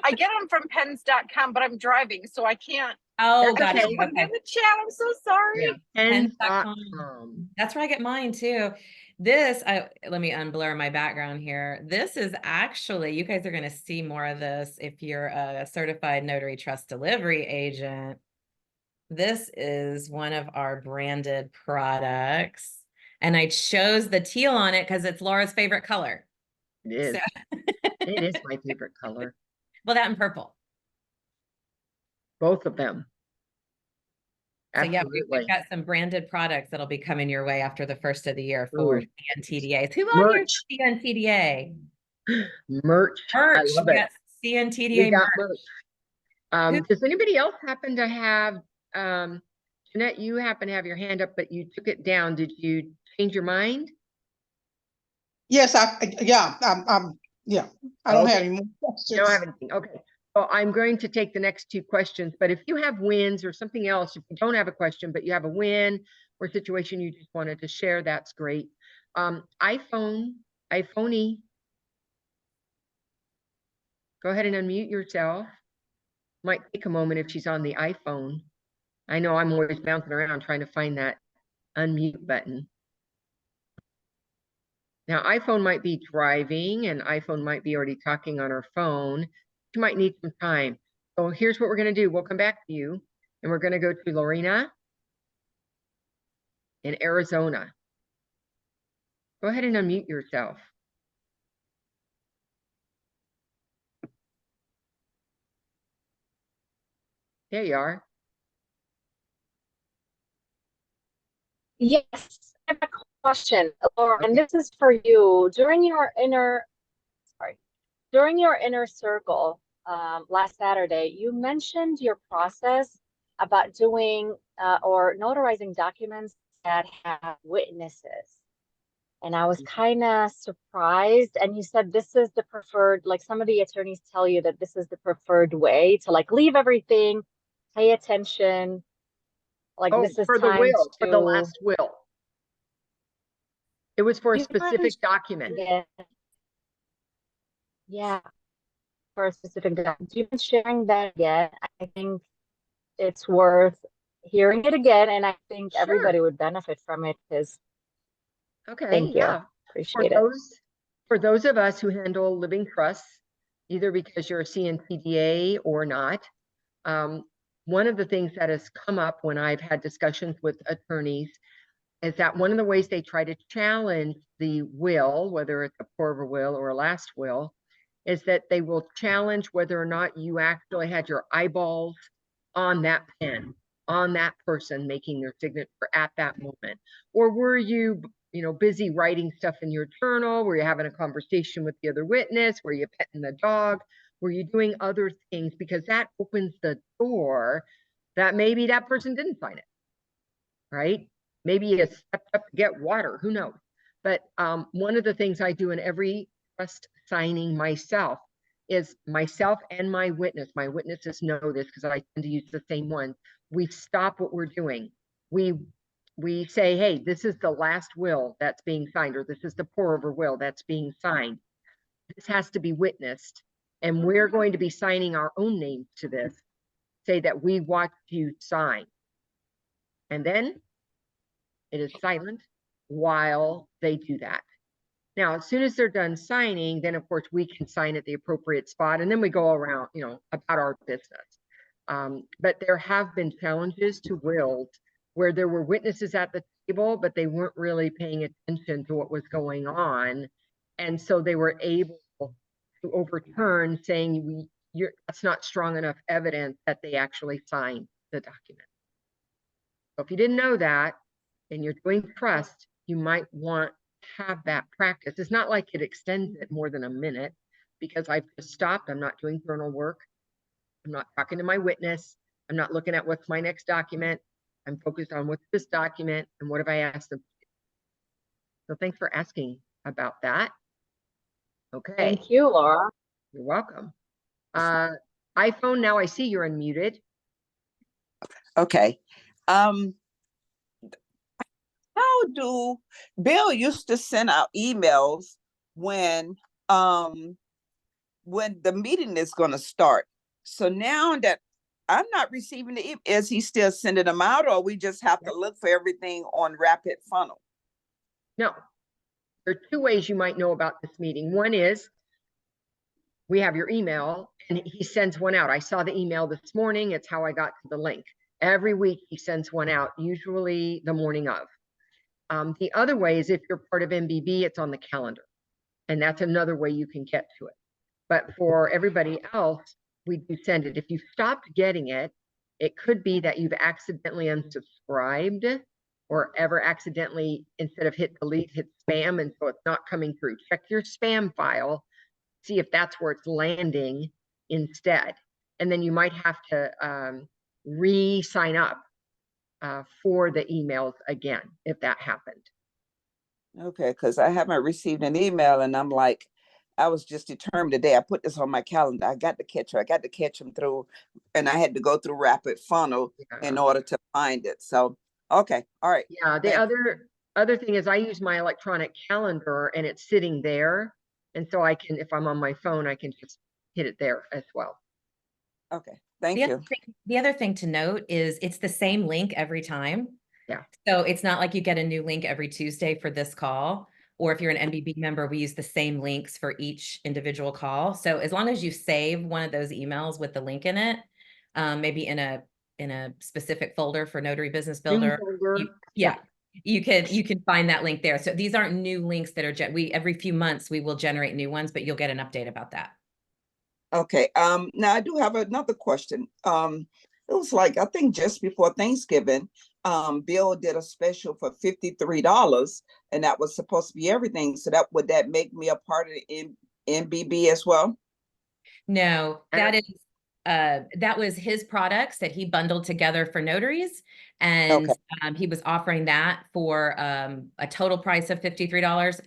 I get them from pens.com, but I'm driving, so I can't. Oh, got it. Okay. In the chat, I'm so sorry. Yeah. Pens.com. That's where I get mine too. This, let me unblur my background here. This is actually, you guys are going to see more of this if you're a certified notary trust delivery agent. This is one of our branded products. And I chose the teal on it because it's Laura's favorite color. It is. So. It is my favorite color. Well, that and purple. Both of them. Absolutely. So yeah, we've got some branded products that'll be coming your way after the first of the year for CNTDAs. Who on here is CNTDA? Merch. I love it. CNTDA merch. Does anybody else happen to have, Jeanette, you happen to have your hand up, but you took it down. Did you change your mind? Yes, yeah, I don't have any more questions. You don't have anything. Okay. So I'm going to take the next two questions, but if you have wins or something else, if you don't have a question, but you have a win or situation you just wanted to share, that's great. iPhoney, go ahead and unmute yourself. Might take a moment if she's on the iPhone. I know I'm always bouncing around trying to find that unmute button. Now, iPhone might be driving and iPhone might be already talking on her phone. She might need some time. So here's what we're going to do. We'll come back to you and we're going to go to Lorena in Arizona. Go ahead and unmute yourself. There you are. Yes, I have a question, Laura, and this is for you. During your inner circle last Saturday, you mentioned your process about doing or notarizing documents that have witnesses. And I was kind of surprised. And you said this is the preferred, like some of the attorneys tell you that this is the preferred way to like leave everything, pay attention. Like this is for the will, to... for the last will. It was for a specific document. Yeah, for a specific document. Do you mind sharing that again? I think it's worth hearing it again, and I think everybody would benefit from it. Because thank you. Appreciate it. For those of us who handle living trusts, either because you're a CNTDA or not, one of the things that has come up when I've had discussions with attorneys is that one of the ways they try to challenge the will, whether it's a pour over will or a last will, is that they will challenge whether or not you actually had your eyeballs on that pen, on that person making their signature at that moment. Or were you, busy writing stuff in your journal? Were you having a conversation with the other witness? Were you petting the dog? Were you doing other things? Because that opens the door that maybe that person didn't sign it, right? Maybe you stepped up to get water, who knows? But one of the things I do in every trust signing myself is myself and my witnesses know this because I tend to use the same one. We stop what we're doing. We say, hey, this is the last will that's being signed, or this is the pour over will that's being signed. This has to be witnessed. And we're going to be signing our own names to this, say that we watched you sign. And then it is silent while they do that. Now, as soon as they're done signing, then of course we can sign at the appropriate spot, and then we go around, about our business. But there have been challenges to wills where there were witnesses at the table, but they weren't really paying attention to what was going on. And so they were able to overturn, saying that's not strong enough evidence that they actually signed the document. So if you didn't know that, and you're doing trust, you might want to have that practice. It's not like it extends it more than a minute, because I've just stopped. I'm not doing journal work. I'm not talking to my witness. I'm not looking at what's my next document. I'm focused on what's this document and what have I asked them to do. So thanks for asking about that. Okay. Thank you, Laura. You're welcome. iPhone, now I see you're unmuted. Okay. How do Bill used to send out emails when the meeting is going to start? So now that I'm not receiving the email, is he still sending them out, or we just have to look for everything on Rapid Funnel? No, there are two ways you might know about this meeting. One is we have your email and he sends one out. I saw the email this morning. It's how I got to the link. Every week he sends one out, usually the morning of. The other way is if you're part of MBB, it's on the calendar. And that's another way you can get to it. But for everybody else, we do send it. If you stopped getting it, it could be that you've accidentally unsubscribed or ever accidentally, instead of hit delete, hit spam, and so it's not coming through. Check your spam file, see if that's where it's landing instead. And then you might have to re-sign up for the emails again, if that happened. Okay, because I haven't received an email, and I'm like, I was just determined today. I put this on my calendar. I got to catch her. I got to catch them through, and I had to go through Rapid Funnel in order to find it. So, okay, all right. Yeah, the other thing is I use my electronic calendar, and it's sitting there, and so I can, if I'm on my phone, I can just hit it there as well. Okay, thank you. The other thing to note is it's the same link every time. Yeah. So it's not like you get a new link every Tuesday for this call, or if you're an MBB member, we use the same links for each individual call. So as long as you save one of those emails with the link in it, maybe in a specific folder for Notary Business Builder, you can find that link there. So these aren't new links that are every few months we will generate new ones, but you'll get an update about that. Okay. Now I do have another question. It was like, I think just before Thanksgiving, Bill did a special for $53, and that was supposed to be everything. So would that make me a part of the MBB as well? No, that was his products that he bundled together for notaries, and he was offering that for a total price of $53.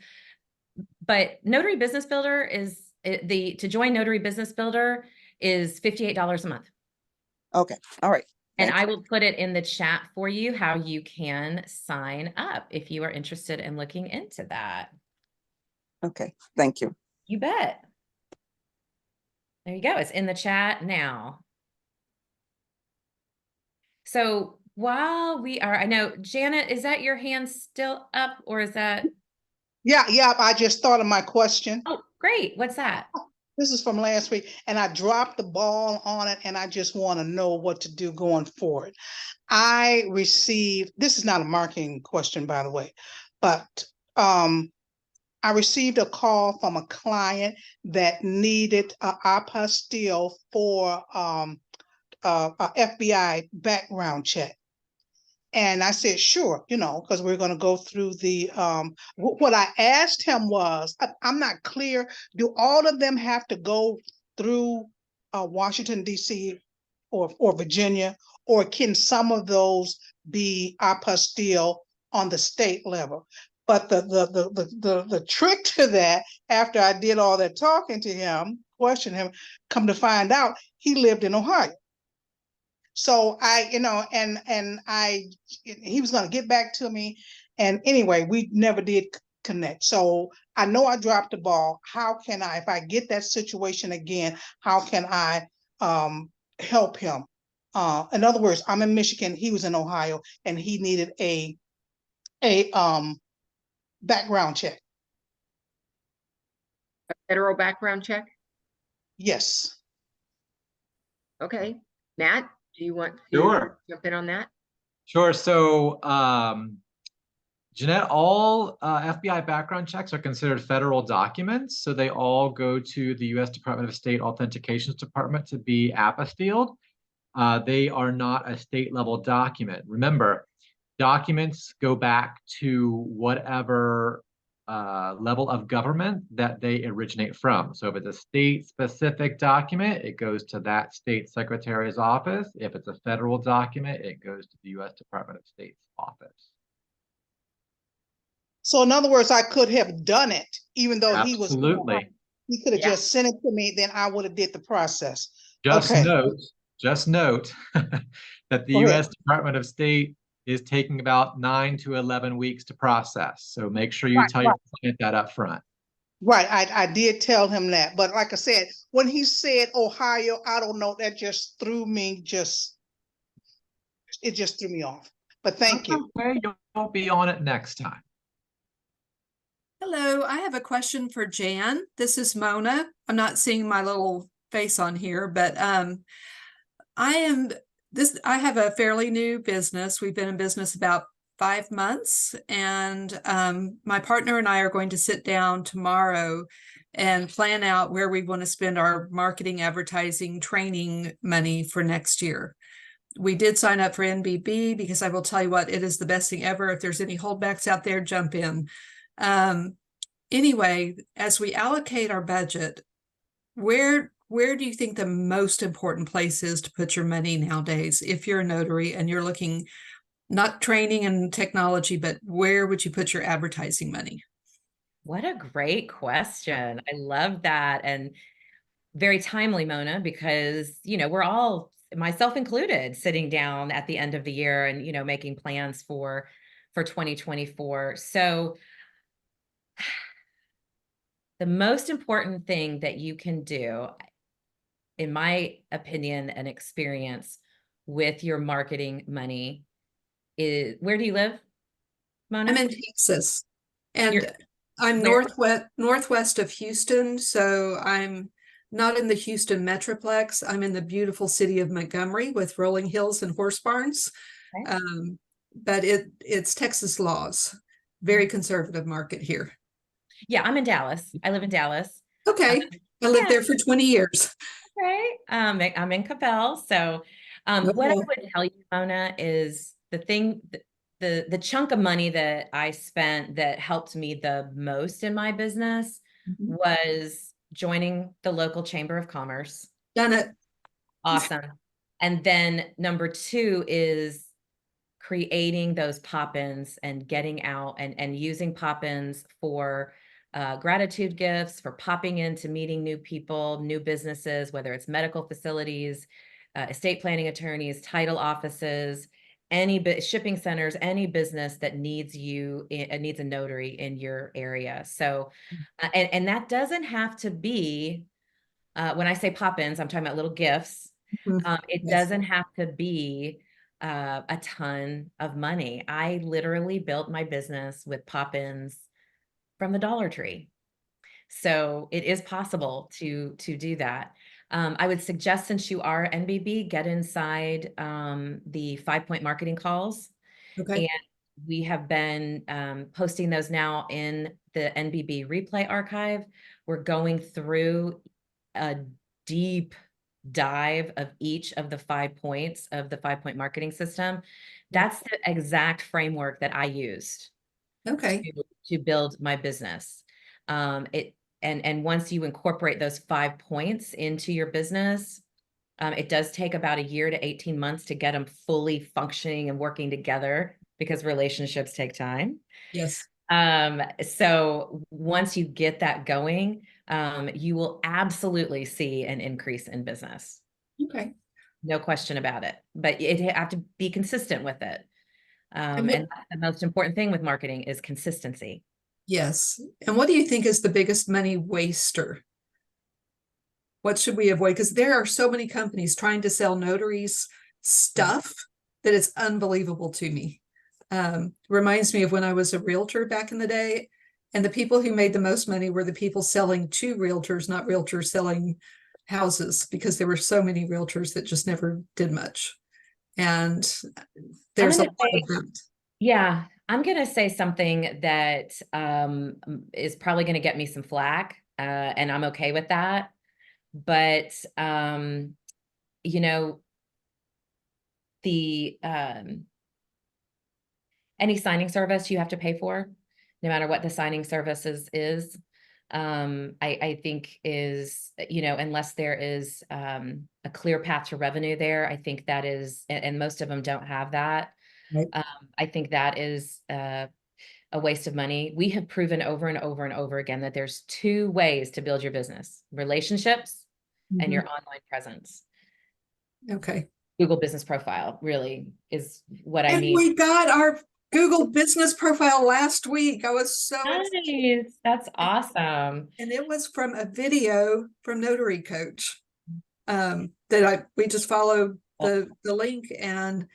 But Notary Business Builder to join Notary Business Builder is $58 a month. Okay, all right. And I will put it in the chat for you how you can sign up if you are interested in looking into that. Okay, thank you. You bet. There you go. It's in the chat now. So while we are, I know, Janet, is that your hand still up, or is that? Yeah, I just thought of my question. Oh, great. What's that? This is from last week, and I dropped the ball on it, and I just want to know what to do going forward. I received, this is not a marketing question, by the way, but I received a call from a client that needed an apostille for a FBI background check. And I said, sure, because we're going to go through the, what I asked him was, I'm not clear, do all of them have to go through Washington, D.C., or Virginia, or can some of those be apostille on the state level? But the trick to that, after I did all that talking to him, question him, come to find out, he lived in Ohio. So I, he was going to get back to me. And anyway, we never did connect. So I know I dropped the ball. How can I, if I get that situation again, how can I help him? In other words, I'm in Michigan, he was in Ohio, and he needed a background check. A federal background check? Yes. Okay. Matt, do you want to Sure. jump in on that? Sure. So, Jeanette, all FBI background checks are considered federal documents. So they all go to the U.S. Department of State Authentications Department to be apostilled. They are not a state level document. Remember, documents go back to whatever level of government that they originate from. So if it's a state specific document, it goes to that state secretary's office. If it's a federal document, it goes to the U.S. Department of State's office. So in other words, I could have done it, even though he was. Absolutely. He could have just sent it to me, then I would have did the process. Just note that the U.S. Department of State is taking about 9 to 11 weeks to process. So make sure you tell your client that up front. Right, I did tell him that, but like I said, when he said Ohio, I don't know, that just threw me, it just threw me off. But thank you. Okay, you'll be on it next time. Hello, I have a question for Jan. This is Mona. I'm not seeing my little face on here, but I have a fairly new business. We've been in business about 5 months, and my partner and I are going to sit down tomorrow and plan out where we want to spend our marketing, advertising, training money for next year. We did sign up for NBB because I will tell you what, it is the best thing ever. If there's any holdbacks out there, jump in. Anyway, as we allocate our budget, where do you think the most important place is to put your money nowadays? If you're a notary and you're looking, not training and technology, but where would you put your advertising money? What a great question. I love that. And very timely, Mona, because, we're all, myself included, sitting down at the end of the year and, making plans for 2024. So the most important thing that you can do, in my opinion and experience, with your marketing money is, where do you live, Mona? I'm in Texas, and I'm northwest of Houston, so I'm not in the Houston Metroplex. I'm in the beautiful city of Montgomery with rolling hills and horse barns. Okay. But it's Texas laws, very conservative market here. Yeah, I'm in Dallas. I live in Dallas. Okay. I lived there for 20 years. Okay. I'm in Cabell. So what I would tell you, Mona, is the chunk of money that I spent that helped me the most in my business was joining the local Chamber of Commerce. Done it. Awesome. And then number 2 is creating those pop-ins and getting out and using pop-ins for gratitude gifts, for popping in to meeting new people, new businesses, whether it's medical facilities, estate planning attorneys, title offices, any shipping centers, any business that needs needs a notary in your area. So, and that doesn't have to be, when I say pop-ins, I'm talking about little gifts. It doesn't have to be a ton of money. I literally built my business with pop-ins from the Dollar Tree. So it is possible to do that. I would suggest, since you are NBB, get inside the 5-point marketing calls. Okay. And we have been posting those now in the NBB replay archive. We're going through a deep dive of each of the 5 points of the 5-point marketing system. That's the exact framework that I used. Okay. To build my business. And once you incorporate those 5 points into your business, It does take about a year to 18 months to get them fully functioning and working together because relationships take time. Yes. So once you get that going, you will absolutely see an increase in business. Okay. No question about it, but you have to be consistent with it. And And that's the most important thing with marketing is consistency. yes. And what do you think is the biggest money waster? What should we avoid? Because there are so many companies trying to sell notaries stuff that it's unbelievable to me. Reminds me of when I was a realtor back in the day, and the people who made the most money were the people selling to realtors, not realtors selling houses, because there were so many realtors that just never did much. And there's a lot of that. Yeah, I'm going to say something that is probably going to get me some flack, and I'm okay with that. But, you know, the any signing service you have to pay for, no matter what the signing services is, I think is, you know, unless there is a clear path to revenue there, I think that is, and most of them don't have that. Right. I think that is a waste of money. We have proven over and over and over again that there's two ways to build your business: relationships and your online presence. Okay. Google Business Profile really is what I And mean. we got our Google Business Profile last week. I was so excited. Nice. That's awesome. And it was from a video from Notary Coach that we just followed the link, and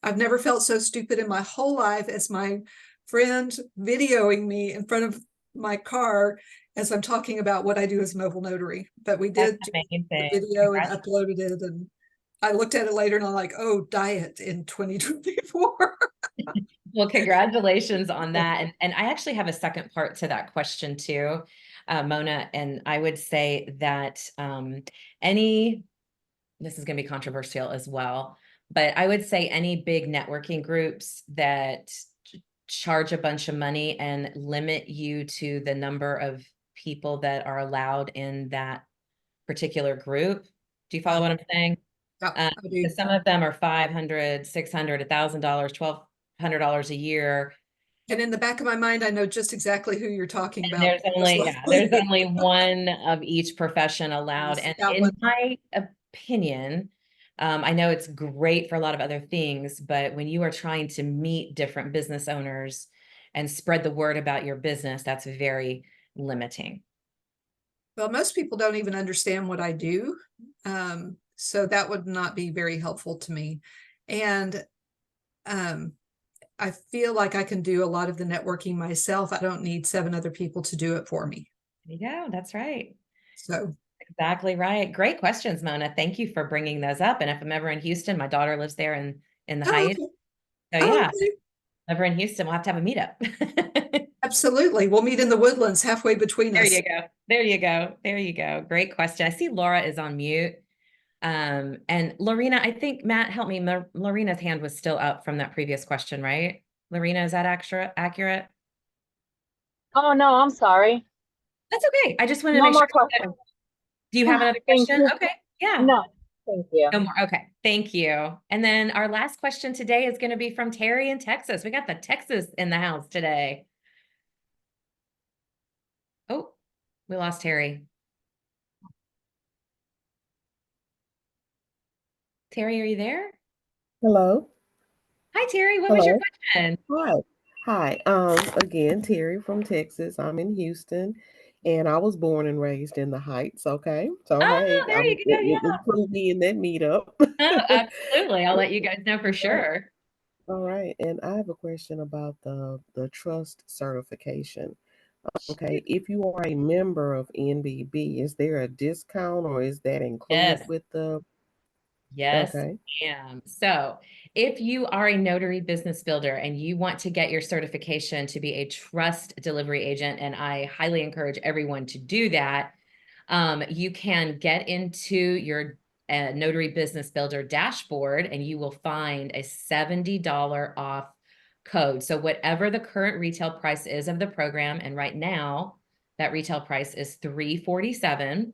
I've never felt so stupid in my whole life as my friend videoing me in front of my car as I'm talking about what I do as a mobile notary. But we did do the video and uploaded it, and I looked at it later and I'm like, oh, diet in 2024. Well, congratulations on that. And I actually have a second part to that question too, Mona. And I would say that this is going to be controversial as well, but I would say any big networking groups that charge a bunch of money and limit you to the number of people that are allowed in that particular group. Do you follow what I'm saying? Some of them are $500, $600, $1,000, $1,200 a year. And in the back of my mind, I know just exactly who you're talking about. There's only one of each profession allowed. And in my opinion, I know it's great for a lot of other things, but when you are trying to meet different business owners and spread the word about your business, that's very limiting. Well, most people don't even understand what I do. So that would not be very helpful to me. And I feel like I can do a lot of the networking myself. I don't need 7 other people to do it for me. There you go. That's right. So exactly right. Great questions, Mona. Thank you for bringing those up. And if I'm ever in Houston, my daughter lives there in the Heights. Okay. So yeah, ever in Houston, we'll have to have a meetup. Absolutely. We'll meet in the Woodlands halfway between us. There you go. There you go. There you go. Great question. I see Laura is on mute. And Lorena, I think, Matt, help me. Lorena's hand was still up from that previous question, right? Lorena, is that accurate? Oh, no, I'm sorry. That's okay. I just wanted to No make more sure. questions. Do you have another question? Okay. Yeah. No, thank you. No more. Okay. Thank you. And then our last question today is going to be from Terry in Texas. We got the Texas in the house today. Oh, we lost Terry. Terry, are you there? Hello. Hi, Terry. What was your question? Hi. Again, Terry from Texas. I'm in Houston, and I was born and raised in the Heights. Okay, so hey, there you go. it was cool being that meetup. Oh, absolutely. I'll let you guys know for sure. All right, and I have a question about the trust certification. Okay, if you are a member of NBB, is there a discount or is that included with the? Yes, Okay. ma'am. So if you are a notary business builder and you want to get your certification to be a trust delivery agent, and I highly encourage everyone to do that, you can get into your Notary Business Builder dashboard and you will find a $70 off code. So whatever the current retail price is of the program, and right now that retail price is $347.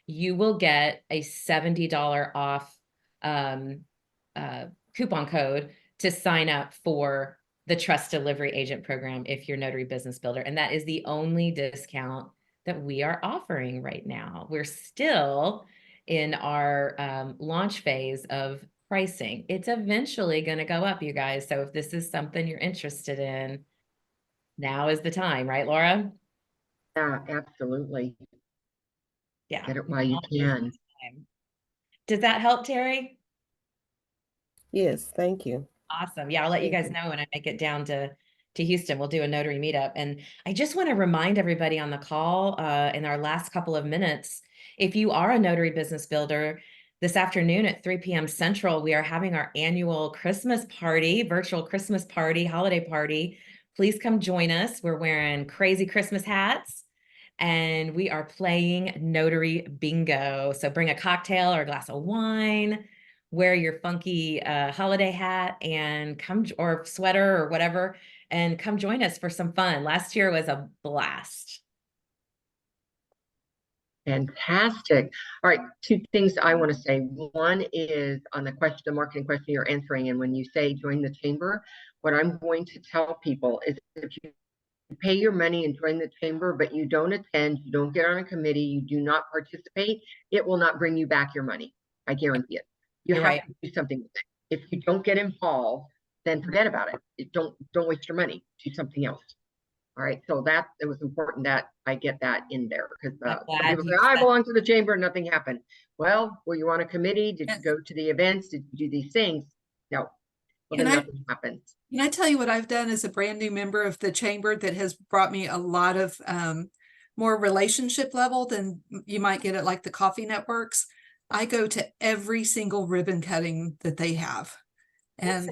you will get a $70 off coupon code to sign up for the Trust Delivery Agent program if you're Notary Business Builder. And that is the only discount that we are offering right now. We're still in our launch phase of pricing. It's eventually going to go up, you guys. So if this is something you're interested in, now is the time, right, Laura? Yeah, absolutely. Yeah. Get it while you can. Does that help, Terry? Yes, thank you. Awesome. Yeah, I'll let you guys know when I make it down to Houston. We'll do a notary meetup. And I just want to remind everybody on the call in our last couple of minutes, if you are a notary business builder, this afternoon at 3 p.m. Central, we are having our annual Christmas party, virtual Christmas party, holiday party. Please come join us. We're wearing crazy Christmas hats and we are playing notary bingo. So bring a cocktail or a glass of wine, wear your funky holiday hat and come, or sweater or whatever, and come join us for some fun. Last year was a blast. Fantastic. All right, two things I want to say. One is on the question, the marketing question you're answering, and when you say join the chamber, what I'm going to tell people is if you pay your money and join the chamber, but you don't attend, you don't get on a committee, you do not participate, it will not bring you back your money. I guarantee it. You're have to do something with it. If you don't get involved, then forget about it. Don't waste your money. Do something else. All right. So that it was important that I get that in there because people say, I belong to the chamber and nothing happened. Well, were you on a committee? Did you go to the events? Did you do these things? No. Well, then nothing happens. Can I tell you what I've done as a brand new member of the chamber that has brought me a lot of more relationship level than you might get at like the coffee networks? I go to every single ribbon cutting that they have. And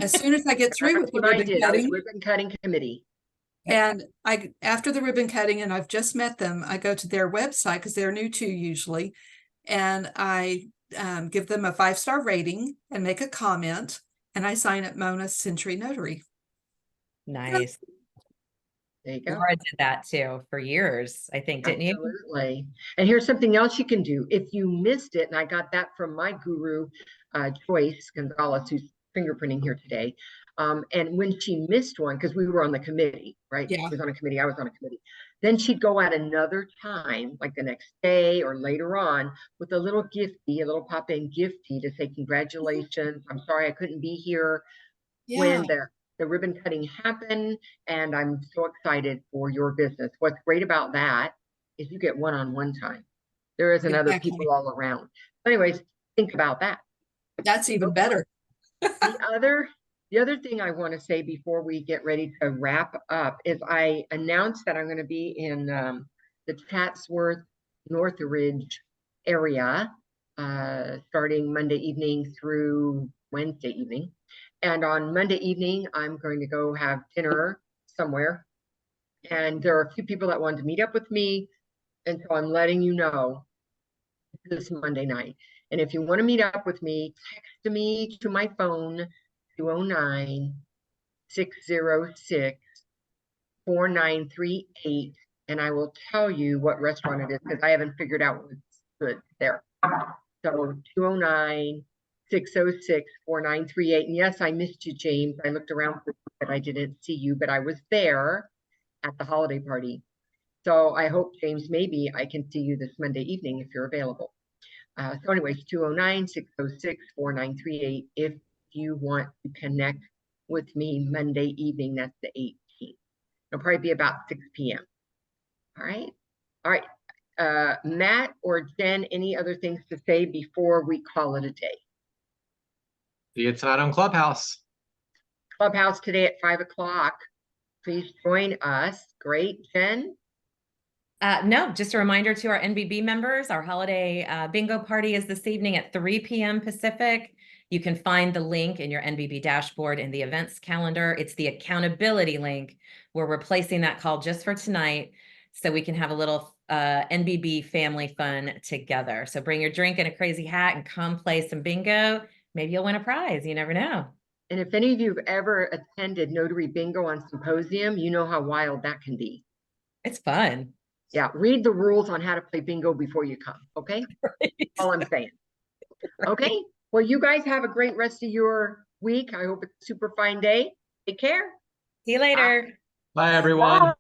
as soon as I get through with the ribbon cutting committee. And after the ribbon cutting, and I've just met them, I go to their website because they're new too usually. And I give them a 5-star rating and make a comment, and I sign up Mona Century Notary. Nice. There you go. Laura did that too for years, I think, didn't you? Absolutely. And here's something else you can do. If you missed it, and I got that from my guru, Joyce Gonzalez, who's fingerprinting here today. And when she missed one, because we were on the committee, right? Yeah. She was on a committee, I was on a committee. Then she'd go at another time, like the next day or later on, with a little gifty, a little pop-in gifty to say, congratulations. I'm sorry I couldn't be here when the ribbon cutting happened, and I'm so excited for your business. What's great about that is you get one-on-one time. There isn't other people all around. Anyways, think about that. That's even better. The other thing I want to say before we get ready to wrap up is I announced that I'm going to be in the Chatsworth Northridge area starting Monday evening through Wednesday evening. And on Monday evening, I'm going to go have dinner somewhere. And there are a few people that wanted to meet up with me. And so I'm letting you know this Monday night. And if you want to meet up with me, text me to my phone, 209-606-4938. And I will tell you what restaurant it is because I haven't figured out what's good there. So 209-606-4938. And yes, I missed you, James. I looked around for you, but I didn't see you, but I was there at the holiday party. So I hope, James, maybe I can see you this Monday evening if you're available. So anyways, 209-606-4938 if you want to connect with me Monday evening. That's the 18th. It'll probably be about 6 p.m. All right. All right. Matt or Jen, any other things to say before we call it a day? See you tonight on Clubhouse. Clubhouse today at 5 o'clock. Please join us. Great. Jen? No, just a reminder to our NBB members, our holiday bingo party is this evening at 3 p.m. Pacific. You can find the link in your NBB dashboard in the events calendar. It's the accountability link. We're replacing that call just for tonight so we can have a little NBB family fun together. So bring your drink and a crazy hat and come play some bingo. Maybe you'll win a prize. You never know. And if any of you have ever attended Notary Bingo on Symposium, you know how wild that can be. It's fun. Yeah, read the rules on how to play bingo before you come, okay? All I'm saying. Okay, well, you guys have a great rest of your week. I hope it's a super fine day. Take care. See you later. Bye, everyone.